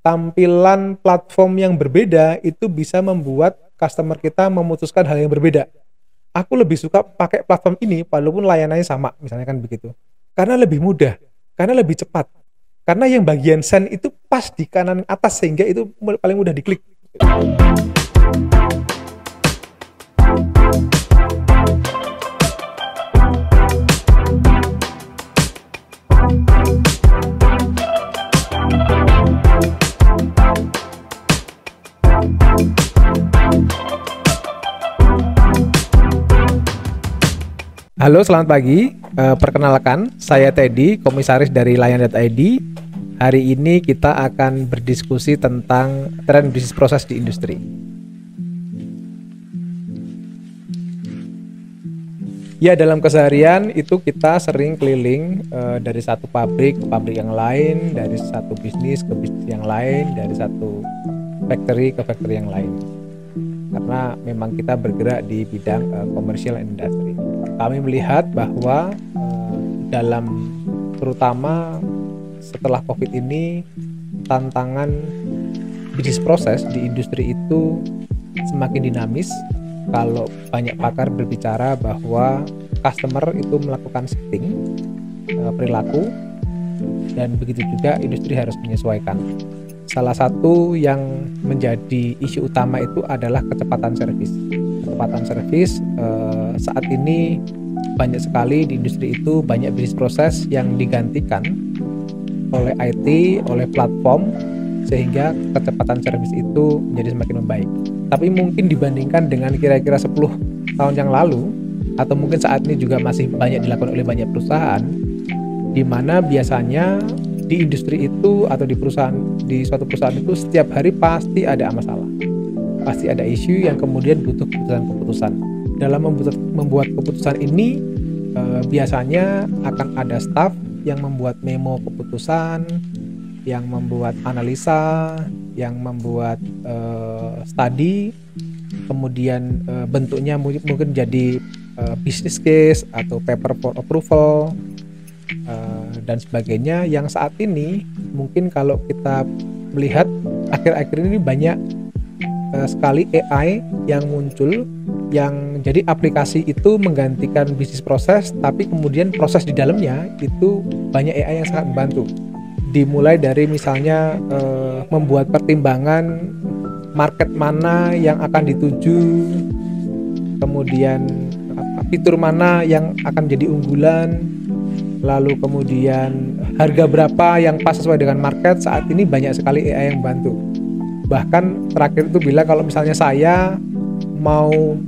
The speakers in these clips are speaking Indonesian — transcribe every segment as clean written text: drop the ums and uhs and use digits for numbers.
tampilan platform yang berbeda itu bisa membuat customer kita memutuskan hal yang berbeda. Aku lebih suka pakai platform ini walaupun layanannya sama, misalnya kan begitu. Karena lebih mudah, karena lebih cepat. Karena yang bagian send itu pas di kanan atas sehingga itu paling mudah diklik. Halo, selamat pagi. Perkenalkan, saya Teddy, komisaris dari Layan.id. Hari ini kita akan berdiskusi tentang tren bisnis proses di industri. Ya, dalam keseharian itu kita sering keliling dari satu pabrik ke pabrik yang lain, dari satu bisnis ke bisnis yang lain, dari satu factory ke factory yang lain. Karena memang kita bergerak di bidang commercial industry. Kami melihat bahwa dalam terutama setelah COVID ini tantangan bisnis proses di industri itu semakin dinamis. Kalau banyak pakar berbicara bahwa customer itu melakukan shifting perilaku, dan begitu juga industri harus menyesuaikan. Salah satu yang menjadi isu utama itu adalah kecepatan servis. Kecepatan servis saat ini banyak sekali di industri itu, banyak bisnis proses yang digantikan oleh IT, oleh platform, sehingga kecepatan servis itu menjadi semakin membaik. Tapi mungkin dibandingkan dengan kira-kira 10 tahun yang lalu, atau mungkin saat ini juga masih banyak dilakukan oleh banyak perusahaan, di mana biasanya di industri itu atau di suatu perusahaan itu setiap hari pasti ada masalah, pasti ada isu yang kemudian butuh keputusan. Dalam membuat keputusan ini biasanya akan ada staff yang membuat memo keputusan, yang membuat analisa, yang membuat studi, kemudian bentuknya mungkin jadi business case atau paper for approval, dan sebagainya, yang saat ini mungkin kalau kita melihat akhir-akhir ini banyak sekali AI yang muncul, yang jadi aplikasi itu menggantikan bisnis proses, tapi kemudian proses di dalamnya itu banyak AI yang sangat membantu. Dimulai dari misalnya membuat pertimbangan market mana yang akan dituju, kemudian fitur mana yang akan jadi unggulan, lalu kemudian harga berapa yang pas sesuai dengan market. Saat ini banyak sekali AI yang membantu. Bahkan terakhir itu bilang kalau misalnya saya mau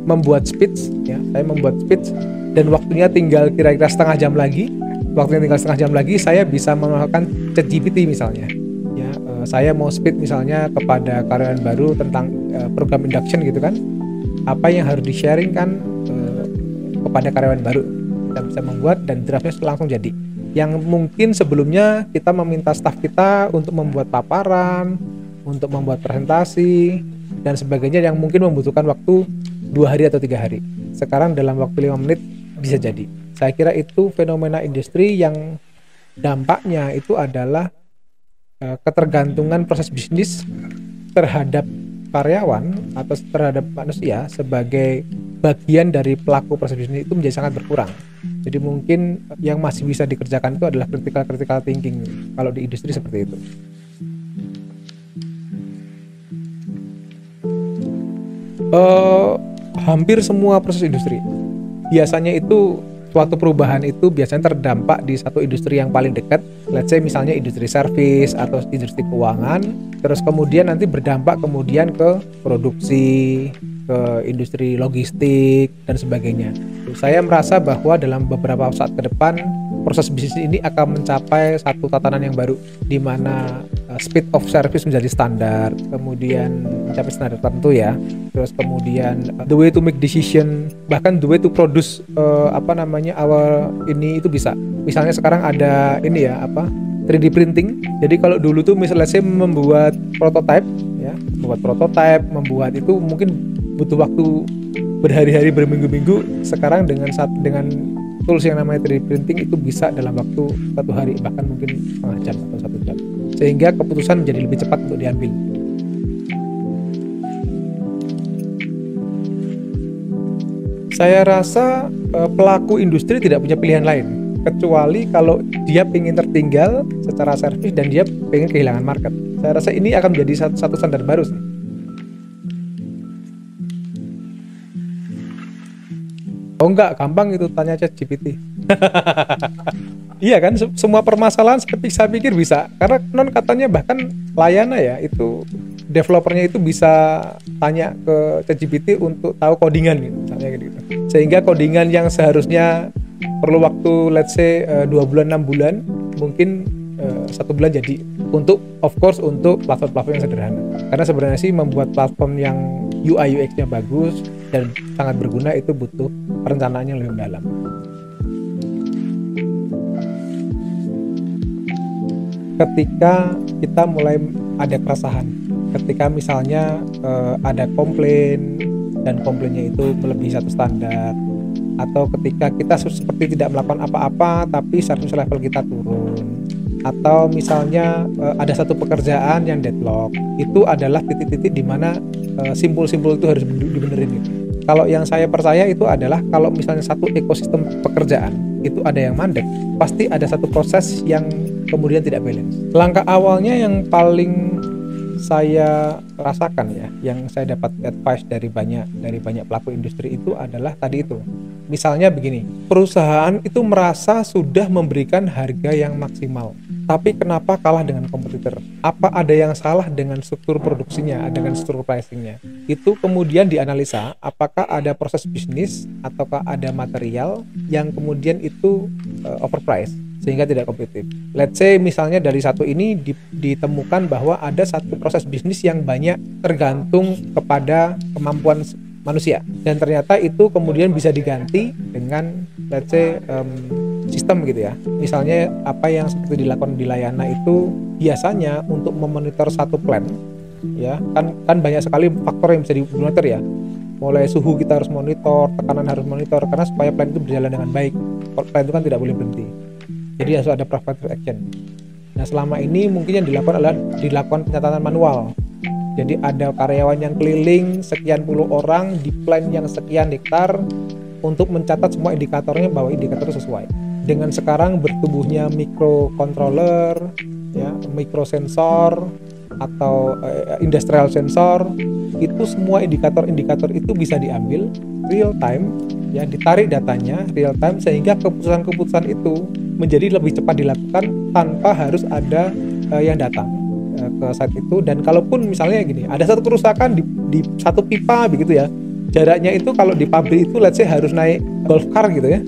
membuat speech, ya, saya membuat speech dan waktunya tinggal kira-kira setengah jam lagi, saya bisa menggunakan ChatGPT misalnya. Ya, saya mau speech misalnya kepada karyawan baru tentang program induction gitu kan, apa yang harus di-sharing kan kepada karyawan baru. Kita bisa membuat dan draftnya langsung jadi. Yang mungkin sebelumnya kita meminta staf kita untuk membuat paparan, untuk membuat presentasi dan sebagainya yang mungkin membutuhkan waktu 2 hari atau 3 hari. Sekarang dalam waktu 5 menit bisa jadi. Saya kira itu fenomena industri yang dampaknya itu adalah ketergantungan proses bisnis terhadap karyawan atau terhadap manusia sebagai bagian dari pelaku proses bisnis itu menjadi sangat berkurang. Jadi mungkin yang masih bisa dikerjakan itu adalah critical thinking kalau di industri seperti itu. Hampir semua proses industri. Biasanya itu suatu perubahan itu biasanya terdampak di satu industri yang paling dekat. Let's say misalnya industri service atau industri keuangan, terus kemudian nanti berdampak kemudian ke produksi, ke industri logistik dan sebagainya. Saya merasa bahwa dalam beberapa saat ke depan proses bisnis ini akan mencapai satu tatanan yang baru, di mana speed of service menjadi standar, kemudian mencapai standar tertentu ya. Terus kemudian the way to make decision, bahkan the way to produce awal ini itu bisa. Misalnya sekarang ada ini ya 3D printing. Jadi kalau dulu tuh misalnya saya membuat prototype ya, membuat itu mungkin butuh waktu berhari-hari, berminggu-minggu. Sekarang dengan tools yang namanya 3D printing itu bisa dalam waktu 1 hari, bahkan mungkin setengah jam atau 1 jam. sehingga keputusan menjadi lebih cepat untuk diambil. Saya rasa pelaku industri tidak punya pilihan lain kecuali kalau dia ingin tertinggal secara servis dan dia ingin kehilangan market. Saya rasa ini akan menjadi satu standar baru sih. Oh enggak, gampang itu, tanya ChatGPT. Iya kan, semua permasalahan saya pikir bisa. Karena non katanya bahkan Layana ya, itu developernya itu bisa tanya ke ChatGPT untuk tahu codingan gitu, misalnya gitu. Sehingga codingan yang seharusnya perlu waktu let's say 2 bulan 6 bulan mungkin 1 bulan jadi, untuk of course untuk platform-platform yang sederhana. Karena sebenarnya sih membuat platform yang UI UX-nya bagus dan sangat berguna itu butuh perencanaan yang lebih mendalam. Ketika kita mulai ada keresahan, ketika misalnya ada komplain dan komplainnya itu melebihi satu standar, atau ketika kita seperti tidak melakukan apa-apa tapi service level kita turun, atau misalnya ada satu pekerjaan yang deadlock, itu adalah titik-titik di mana simpul-simpul itu harus dibenerin gitu. Kalau yang saya percaya itu adalah kalau misalnya satu ekosistem pekerjaan itu ada yang mandek, pasti ada satu proses yang kemudian tidak balance. Langkah awalnya yang paling saya rasakan ya, yang saya dapat advice dari banyak pelaku industri itu adalah tadi itu. Misalnya begini, perusahaan itu merasa sudah memberikan harga yang maksimal, tapi kenapa kalah dengan kompetitor? Apa ada yang salah dengan struktur produksinya, dengan struktur pricingnya? Itu kemudian dianalisa, apakah ada proses bisnis ataukah ada material yang kemudian itu overpriced sehingga tidak kompetitif. Let's say misalnya dari satu ini ditemukan bahwa ada satu proses bisnis yang banyak tergantung kepada kemampuan manusia, dan ternyata itu kemudian bisa diganti dengan let's say sistem gitu ya. Misalnya apa yang seperti dilakukan di Layana itu biasanya untuk memonitor satu plan ya, kan banyak sekali faktor yang bisa dimonitor ya. Mulai suhu kita harus monitor, tekanan harus monitor, karena supaya plan itu berjalan dengan baik. Plan itu kan tidak boleh berhenti. Jadi harus ada preventive action. Nah selama ini mungkin yang dilakukan adalah dilakukan pencatatan manual. Jadi ada karyawan yang keliling sekian puluh orang di plan yang sekian hektar untuk mencatat semua indikatornya bahwa indikator sesuai. Dengan sekarang bertumbuhnya microcontroller, ya, microsensor atau industrial sensor, itu semua indikator-indikator itu bisa diambil real time, ya, ditarik datanya real time sehingga keputusan-keputusan itu menjadi lebih cepat dilakukan tanpa harus ada yang datang ke site itu. Dan kalaupun misalnya gini, ada satu kerusakan di satu pipa begitu ya, jaraknya itu kalau di pabrik itu let's say harus naik golf car gitu ya,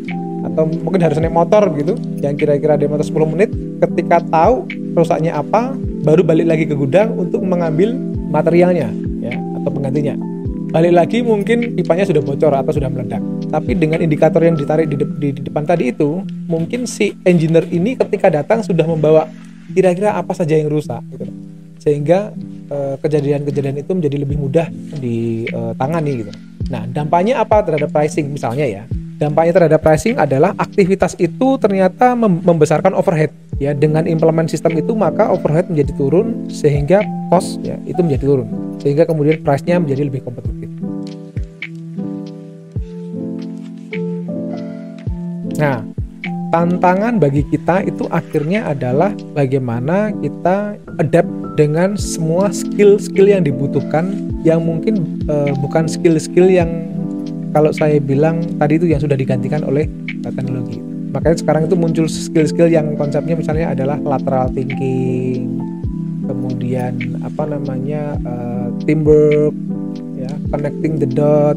atau mungkin harus naik motor gitu yang kira-kira diameter 10 menit. Ketika tahu rusaknya apa, baru balik lagi ke gudang untuk mengambil materialnya ya, atau penggantinya. Balik lagi mungkin pipanya sudah bocor atau sudah meledak. Tapi dengan indikator yang ditarik di depan tadi itu, mungkin si engineer ini ketika datang sudah membawa kira-kira apa saja yang rusak gitu. Sehingga kejadian-kejadian itu menjadi lebih mudah ditangani gitu. Nah, dampaknya apa terhadap pricing misalnya ya? Dampaknya terhadap pricing adalah aktivitas itu ternyata membesarkan overhead ya. Dengan implement sistem itu maka overhead menjadi turun sehingga cost ya itu menjadi turun, sehingga kemudian price-nya menjadi lebih kompetitif. Nah, tantangan bagi kita itu akhirnya adalah bagaimana kita adapt dengan semua skill-skill yang dibutuhkan, yang mungkin bukan skill-skill yang kalau saya bilang tadi itu yang sudah digantikan oleh teknologi. Makanya sekarang itu muncul skill-skill yang konsepnya misalnya adalah lateral thinking, kemudian teamwork, ya, connecting the dot,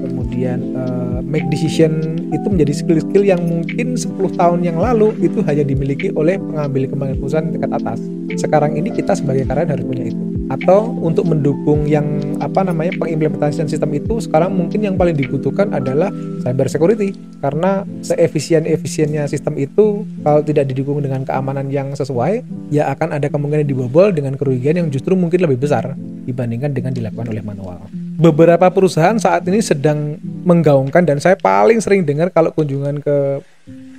kemudian make decision. Itu menjadi skill-skill yang mungkin 10 tahun yang lalu itu hanya dimiliki oleh pengambil keputusan tingkat atas. Sekarang ini kita sebagai karyawan harus punya itu. Atau untuk mendukung yang pengimplementasian sistem itu, sekarang mungkin yang paling dibutuhkan adalah cyber security, karena seefisien-efisiennya sistem itu kalau tidak didukung dengan keamanan yang sesuai, ya akan ada kemungkinan dibobol dengan kerugian yang justru mungkin lebih besar dibandingkan dengan dilakukan oleh manual. Beberapa perusahaan saat ini sedang menggaungkan, dan saya paling sering dengar kalau kunjungan ke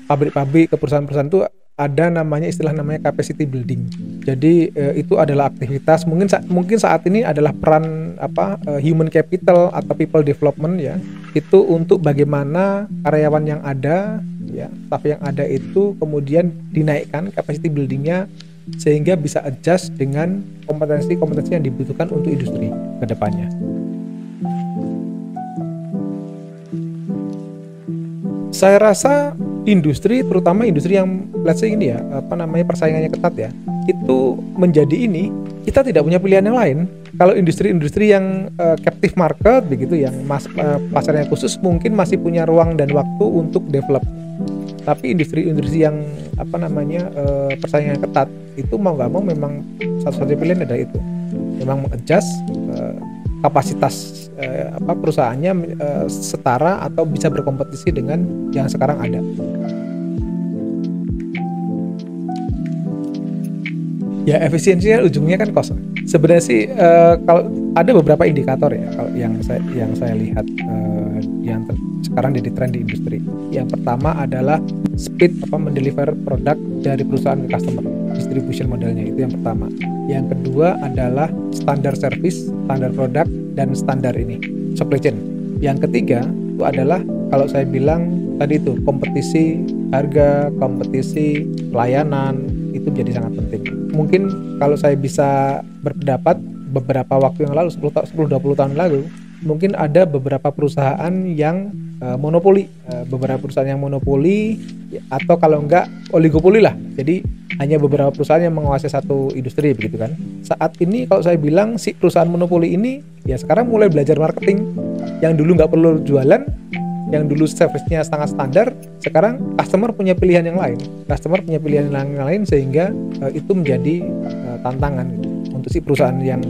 pabrik-pabrik, ke perusahaan-perusahaan itu ada istilah namanya capacity building. Jadi itu adalah aktivitas mungkin saat ini adalah peran human capital atau people development ya. Itu untuk bagaimana karyawan yang ada ya, staff yang ada itu kemudian dinaikkan capacity buildingnya sehingga bisa adjust dengan kompetensi yang dibutuhkan untuk industri ke depannya. Saya rasa industri, terutama industri yang let's say ini ya, persaingannya ketat ya, itu menjadi ini, kita tidak punya pilihan yang lain. Kalau industri-industri yang captive market begitu, yang pasarnya khusus, mungkin masih punya ruang dan waktu untuk develop. Tapi industri-industri yang persaingan ketat itu mau nggak mau memang satu-satunya pilihan adalah itu, memang mengadjust kapasitas perusahaannya setara atau bisa berkompetisi dengan yang sekarang ada. Ya efisiensinya ujungnya kan cost. Sebenarnya sih kalau ada beberapa indikator ya kalau yang saya lihat yang sekarang jadi tren di industri. Yang pertama adalah speed mendeliver produk dari perusahaan ke customer, distribution modelnya itu yang pertama. Yang kedua adalah standar service, standar produk, dan standar ini supply chain. Yang ketiga itu adalah kalau saya bilang tadi itu kompetisi harga, kompetisi pelayanan, itu menjadi sangat penting. Mungkin kalau saya bisa berpendapat beberapa waktu yang lalu 10-20 tahun lalu mungkin ada beberapa perusahaan yang monopoli, atau kalau enggak oligopoli lah. Jadi hanya beberapa perusahaan yang menguasai satu industri begitu kan. Saat ini kalau saya bilang si perusahaan monopoli ini ya sekarang mulai belajar marketing. Yang dulu nggak perlu jualan, yang dulu service-nya sangat standar, sekarang customer punya pilihan yang lain. Sehingga itu menjadi tantangan gitu, untuk si perusahaan yang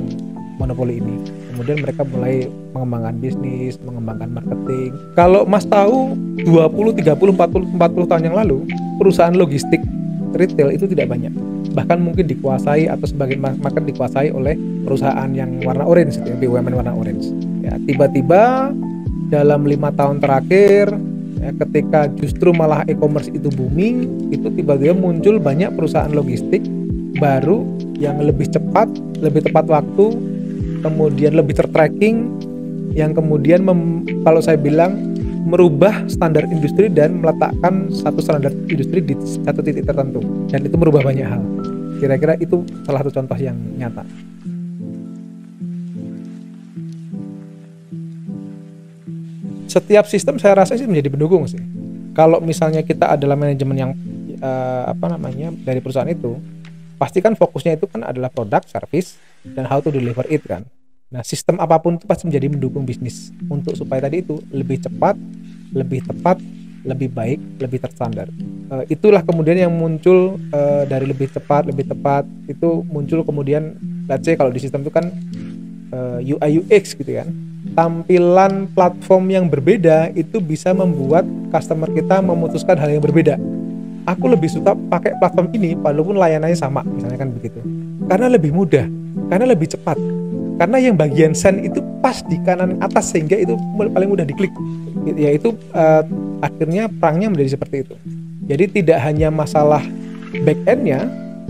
monopoli ini. Kemudian mereka mulai mengembangkan bisnis, mengembangkan marketing. Kalau Mas tahu 20, 30, 40 tahun yang lalu, perusahaan logistik retail itu tidak banyak. Bahkan mungkin dikuasai atau sebagian market dikuasai oleh perusahaan yang warna orange, BUMN warna orange. Ya, tiba-tiba dalam 5 tahun terakhir ya, ketika justru malah e-commerce itu booming, itu tiba-tiba muncul banyak perusahaan logistik baru yang lebih cepat, lebih tepat waktu, kemudian lebih tertracking, yang kemudian kalau saya bilang merubah standar industri dan meletakkan satu standar industri di satu titik tertentu, dan itu merubah banyak hal. Kira-kira itu salah satu contoh yang nyata. Setiap sistem saya rasa sih menjadi pendukung sih. Kalau misalnya kita adalah manajemen yang dari perusahaan itu, pasti kan fokusnya itu kan adalah produk, service, dan how to deliver it kan. Nah, sistem apapun itu pasti menjadi mendukung bisnis untuk supaya tadi itu lebih cepat, lebih tepat, lebih baik, lebih terstandar. Itulah kemudian yang muncul dari lebih cepat, lebih tepat itu muncul kemudian, let's say kalau di sistem itu kan UI UX gitu kan. Tampilan platform yang berbeda itu bisa membuat customer kita memutuskan hal yang berbeda. Aku lebih suka pakai platform ini walaupun layanannya sama, misalnya kan begitu. Karena lebih mudah, karena lebih cepat. Karena yang bagian send itu pas di kanan atas sehingga itu paling mudah diklik. Yaitu akhirnya perangnya menjadi seperti itu. Jadi tidak hanya masalah back end-nya,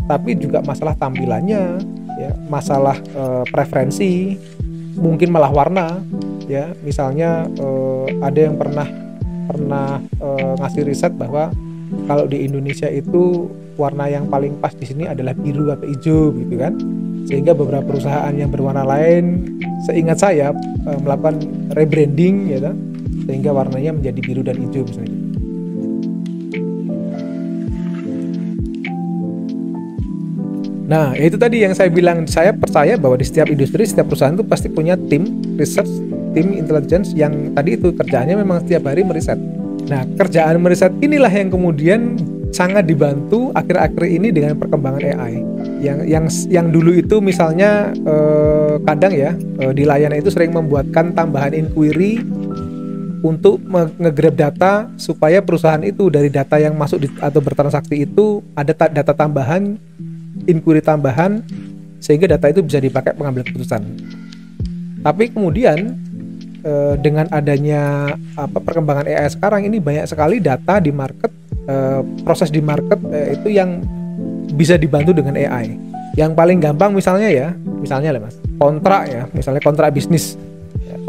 tapi juga masalah tampilannya, ya, masalah preferensi, mungkin malah warna, ya. Misalnya ada yang pernah ngasih riset bahwa kalau di Indonesia itu warna yang paling pas di sini adalah biru atau hijau gitu kan, sehingga beberapa perusahaan yang berwarna lain, seingat saya melakukan rebranding gitu, sehingga warnanya menjadi biru dan hijau misalnya gitu. Nah, itu tadi yang saya bilang, saya percaya bahwa di setiap industri, setiap perusahaan itu pasti punya tim research, tim intelligence yang tadi itu kerjaannya memang setiap hari meriset. Nah, kerjaan meriset inilah yang kemudian sangat dibantu akhir-akhir ini dengan perkembangan AI. Yang dulu itu misalnya kadang ya di layanan itu sering membuatkan tambahan inquiry untuk nge-grab data supaya perusahaan itu dari data yang masuk atau bertransaksi itu ada data tambahan, inquiry tambahan, sehingga data itu bisa dipakai pengambilan keputusan. Tapi kemudian dengan adanya perkembangan AI sekarang ini, banyak sekali data di market proses di market itu yang bisa dibantu dengan AI. Yang paling gampang misalnya lah Mas, kontrak ya, misalnya kontrak bisnis.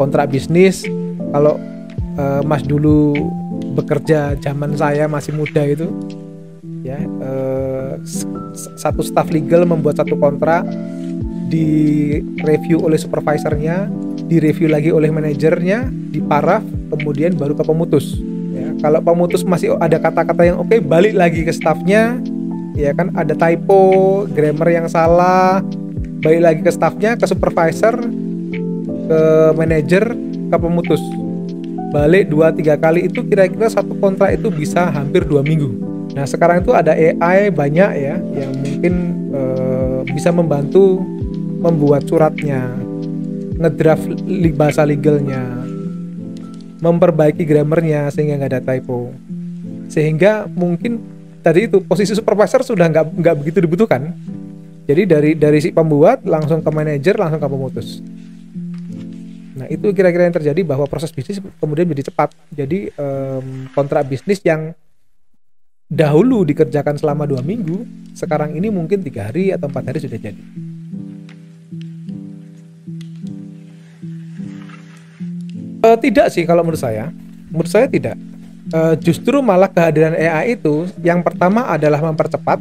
Kontrak bisnis, kalau Mas dulu bekerja zaman saya masih muda itu, ya satu staf legal membuat satu kontrak, direview oleh supervisornya, direview lagi oleh manajernya, diparaf, kemudian baru ke pemutus. Ya, kalau pemutus masih ada kata-kata yang oke, balik lagi ke stafnya, ya kan ada typo, grammar yang salah, balik lagi ke stafnya, ke supervisor, ke manajer, ke pemutus. Balik 2-3 kali itu kira-kira satu kontrak itu bisa hampir 2 minggu. Nah sekarang itu ada AI banyak ya yang mungkin bisa membantu membuat suratnya, ngedraft bahasa legalnya, memperbaiki grammarnya sehingga nggak ada typo, sehingga mungkin tadi itu posisi supervisor sudah nggak begitu dibutuhkan. Jadi dari si pembuat langsung ke manajer, langsung ke pemutus. Nah itu kira-kira yang terjadi, bahwa proses bisnis kemudian menjadi cepat. Jadi kontrak bisnis yang dahulu dikerjakan selama 2 minggu, sekarang ini mungkin 3 hari atau 4 hari sudah jadi. Tidak sih kalau menurut saya tidak. Justru malah kehadiran AI itu yang pertama adalah mempercepat,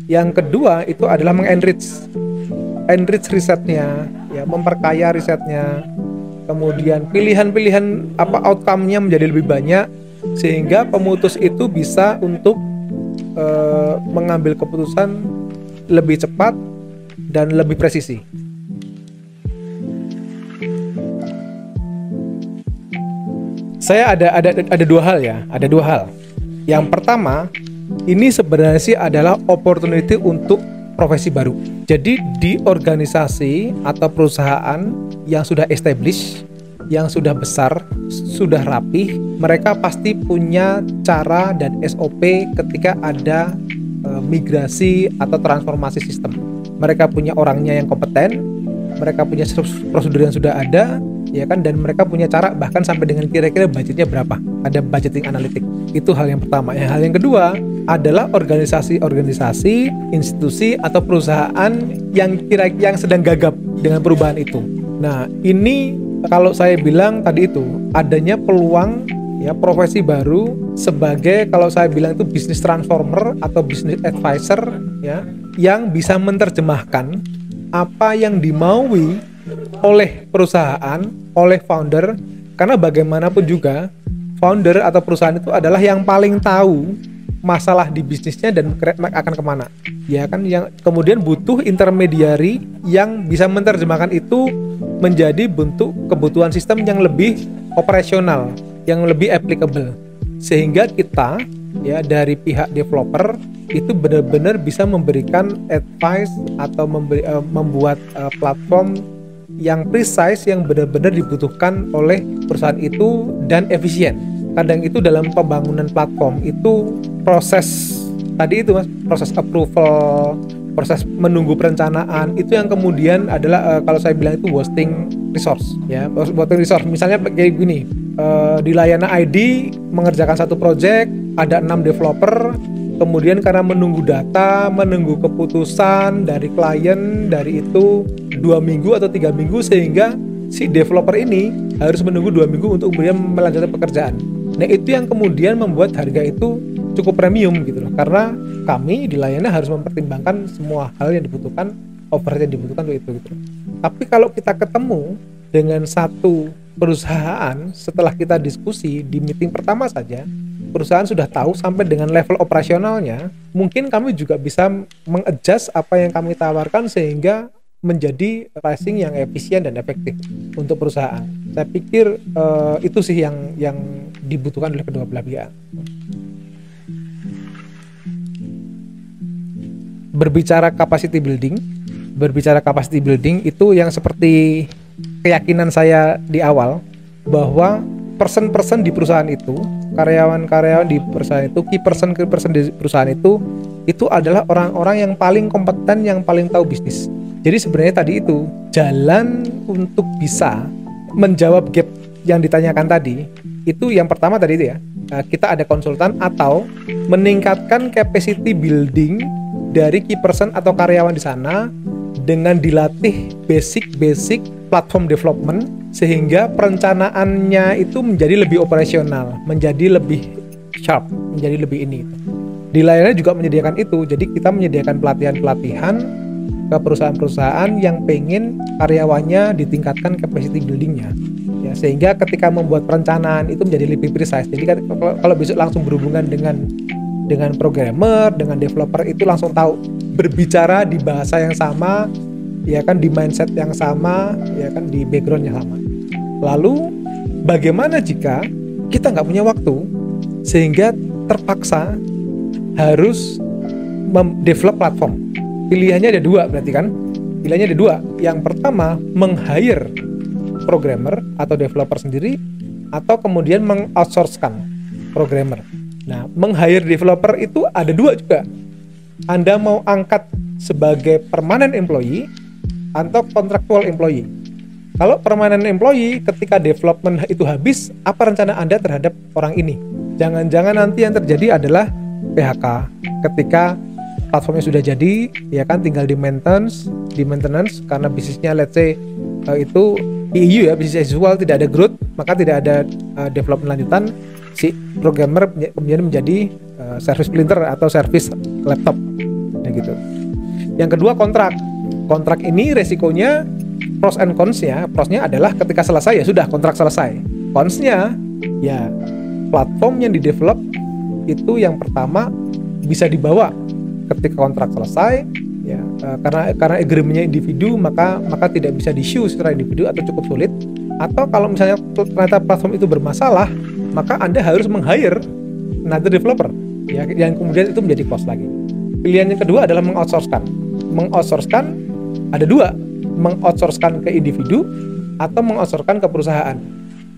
yang kedua itu adalah enrich risetnya, ya, memperkaya risetnya, kemudian pilihan-pilihan outcome-nya menjadi lebih banyak, sehingga pemutus itu bisa untuk mengambil keputusan lebih cepat dan lebih presisi. Saya ada dua hal. Yang pertama, ini sebenarnya sih adalah opportunity untuk profesi baru. Jadi di organisasi atau perusahaan yang sudah established, yang sudah besar, sudah rapih, mereka pasti punya cara dan SOP ketika ada migrasi atau transformasi sistem. Mereka punya orangnya yang kompeten, mereka punya prosedur yang sudah ada, ya kan, dan mereka punya cara bahkan sampai dengan kira-kira budgetnya berapa, ada budgeting analitik. Itu hal yang pertama. Hal yang kedua adalah organisasi, institusi atau perusahaan yang sedang gagap dengan perubahan itu. Nah ini kalau saya bilang tadi itu adanya peluang ya profesi baru sebagai, kalau saya bilang itu business transformer atau business advisor, ya, yang bisa menerjemahkan apa yang dimaui oleh perusahaan, oleh founder, karena bagaimanapun juga founder atau perusahaan itu adalah yang paling tahu masalah di bisnisnya dan akan kemana, ya kan, yang kemudian butuh intermediary yang bisa menerjemahkan itu menjadi bentuk kebutuhan sistem yang lebih operasional, yang lebih applicable, sehingga kita ya dari pihak developer itu benar-benar bisa memberikan advice atau membuat platform yang precise, yang benar-benar dibutuhkan oleh perusahaan itu dan efisien. Kadang itu dalam pembangunan platform itu proses tadi itu Mas, proses approval, proses menunggu perencanaan itu yang kemudian adalah kalau saya bilang itu wasting resource, ya, wasting resource. Misalnya kayak gini, di layanan ID mengerjakan satu project ada 6 developer, kemudian karena menunggu data, menunggu keputusan dari klien, dari itu 2 minggu atau 3 minggu, sehingga si developer ini harus menunggu 2 minggu untuk kemudian melanjutkan pekerjaan. Nah itu yang kemudian membuat harga itu cukup premium gitu loh, karena kami di layanan harus mempertimbangkan semua hal yang dibutuhkan, overhead yang dibutuhkan untuk itu gitu. Tapi kalau kita ketemu dengan satu perusahaan, setelah kita diskusi di meeting pertama saja, perusahaan sudah tahu sampai dengan level operasionalnya, mungkin kami juga bisa mengadjust apa yang kami tawarkan sehingga menjadi pricing yang efisien dan efektif untuk perusahaan. Saya pikir itu sih yang dibutuhkan oleh kedua belah pihak. Berbicara capacity building itu yang seperti keyakinan saya di awal, bahwa person di perusahaan itu, karyawan di perusahaan itu, key person di perusahaan itu adalah orang-orang yang paling kompeten, yang paling tahu bisnis. Jadi sebenarnya tadi itu jalan untuk bisa menjawab gap yang ditanyakan tadi, Itu yang pertama tadi itu ya, kita ada konsultan atau meningkatkan capacity building dari key person atau karyawan di sana dengan dilatih basic platform development sehingga perencanaannya itu menjadi lebih operasional, menjadi lebih sharp, menjadi lebih ini. Di layannya juga menyediakan itu, jadi kita menyediakan pelatihan-pelatihan ke perusahaan-perusahaan yang pengen karyawannya ditingkatkan capacity buildingnya, ya, sehingga ketika membuat perencanaan itu menjadi lebih precise. Jadi kalau besok langsung berhubungan dengan programmer, dengan developer itu langsung tahu berbicara di bahasa yang sama, ya kan, di mindset yang sama, ya kan, di background yang sama. Lalu bagaimana jika kita nggak punya waktu sehingga terpaksa harus develop platform? Pilihannya ada dua berarti kan? Pilihannya ada dua. Yang pertama, meng-hire programmer atau developer sendiri, atau kemudian meng-outsourcekan programmer. Nah, meng-hire developer itu ada dua juga. Anda mau angkat sebagai permanent employee atau contractual employee. Kalau permanent employee, ketika development itu habis, apa rencana Anda terhadap orang ini? Jangan-jangan nanti yang terjadi adalah PHK ketika platformnya sudah jadi, ya kan, tinggal di maintenance karena bisnisnya let's say itu BAU ya, bisnis as usual, tidak ada growth, maka tidak ada development lanjutan. Si programmer kemudian menjadi service printer atau service laptop, ya gitu. Yang kedua, kontrak ini resikonya pros and cons-nya. Prosnya adalah ketika selesai ya sudah, kontrak selesai. Cons-nya ya platform yang di-develop itu yang pertama bisa dibawa ketika kontrak selesai, ya, karena agreement-nya individu, maka tidak bisa di-issue secara individu atau cukup sulit. Atau kalau misalnya ternyata platform itu bermasalah, maka Anda harus meng-hire another developer, ya, yang kemudian itu menjadi cost lagi. Pilihan yang kedua adalah meng-outsourcekan. Meng-outsourcekan ada dua, meng-outsourcekan ke individu atau meng-outsourcekan ke perusahaan.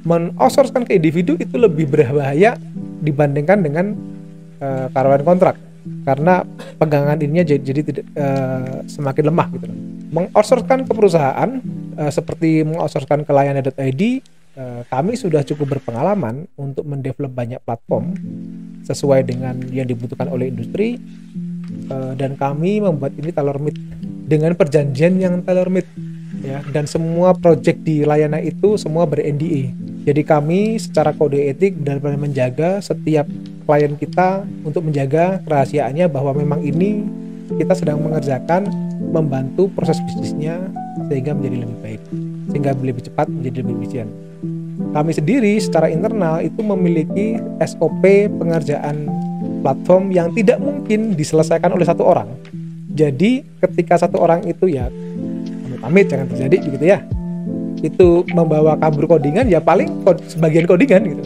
Men-outsourcekan ke individu itu lebih berbahaya dibandingkan dengan karyawan kontrak, karena pegangan ininya jadi tidak semakin lemah gitu. Meng-outsourcekan ke perusahaan seperti meng-outsourcekan ke Layana.id, kami sudah cukup berpengalaman untuk mendevelop banyak platform sesuai dengan yang dibutuhkan oleh industri, dan kami membuat ini tailor-made dengan perjanjian yang tailor-made, ya, dan semua project di Layana itu semua ber-NDA. Jadi kami secara kode etik benar-benar menjaga setiap klien kita untuk menjaga kerahasiaannya, bahwa memang ini kita sedang mengerjakan membantu proses bisnisnya sehingga menjadi lebih baik, sehingga lebih cepat, menjadi lebih efisien. Kami sendiri secara internal itu memiliki SOP pengerjaan platform yang tidak mungkin diselesaikan oleh satu orang. Jadi ketika satu orang itu, ya amit-amit jangan terjadi begitu ya, itu membawa kabur codingan, ya paling sebagian codingan gitu.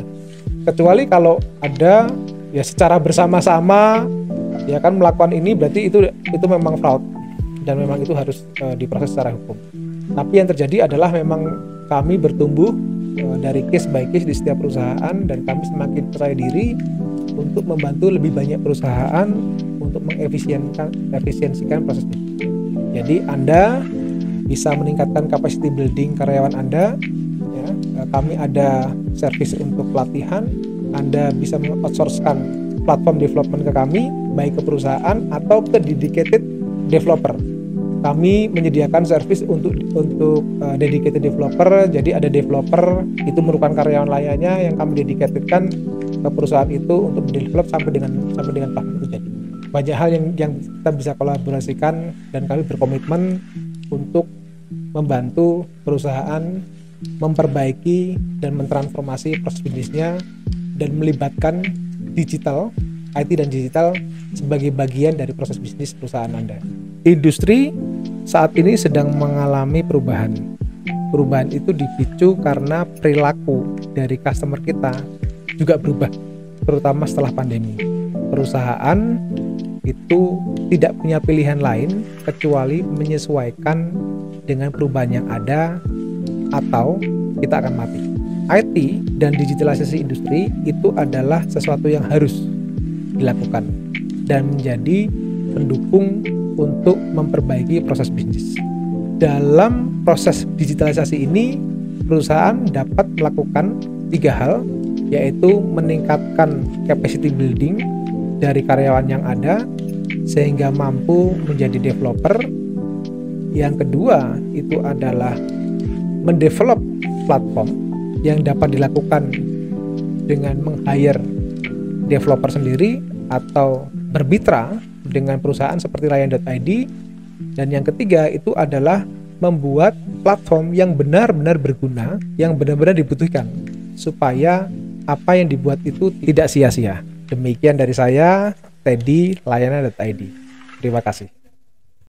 Kecuali kalau ada ya secara bersama-sama, ya kan, melakukan ini, berarti itu memang fraud dan memang itu harus diproses secara hukum. Tapi yang terjadi adalah memang kami bertumbuh dari case by case di setiap perusahaan, dan kami semakin percaya diri untuk membantu lebih banyak perusahaan untuk mengefisiensikan proses bisnis. Jadi Anda bisa meningkatkan capacity building karyawan Anda, ya. Kami ada service untuk pelatihan. Anda bisa meng-outsourcekan platform development ke kami, baik ke perusahaan atau ke dedicated developer. Kami menyediakan service untuk dedicated developer. Jadi ada developer itu merupakan karyawan layannya yang kami dedicatedkan ke perusahaan itu untuk mendevelop sampai dengan platform itu jadi. Banyak hal yang kita bisa kolaborasikan, dan kami berkomitmen untuk membantu perusahaan memperbaiki dan mentransformasi proses bisnisnya dan melibatkan digital, IT dan digital sebagai bagian dari proses bisnis perusahaan Anda. Industri saat ini sedang mengalami perubahan. Perubahan itu dipicu karena perilaku dari customer kita juga berubah, terutama setelah pandemi. Perusahaan itu tidak punya pilihan lain kecuali menyesuaikan dengan perubahan yang ada, atau kita akan mati. IT dan digitalisasi industri itu adalah sesuatu yang harus dilakukan dan menjadi pendukung untuk memperbaiki proses bisnis. Dalam proses digitalisasi ini, perusahaan dapat melakukan 3 hal. yaitu meningkatkan capacity building dari karyawan yang ada sehingga mampu menjadi developer. Yang kedua itu adalah mendevelop platform yang dapat dilakukan dengan meng-hire developer sendiri atau bermitra dengan perusahaan seperti Layan.id. Dan yang ketiga itu adalah membuat platform yang benar-benar berguna, yang benar-benar dibutuhkan, supaya apa yang dibuat itu tidak sia-sia. Demikian dari saya, Teddy, Layanan.id. Terima kasih.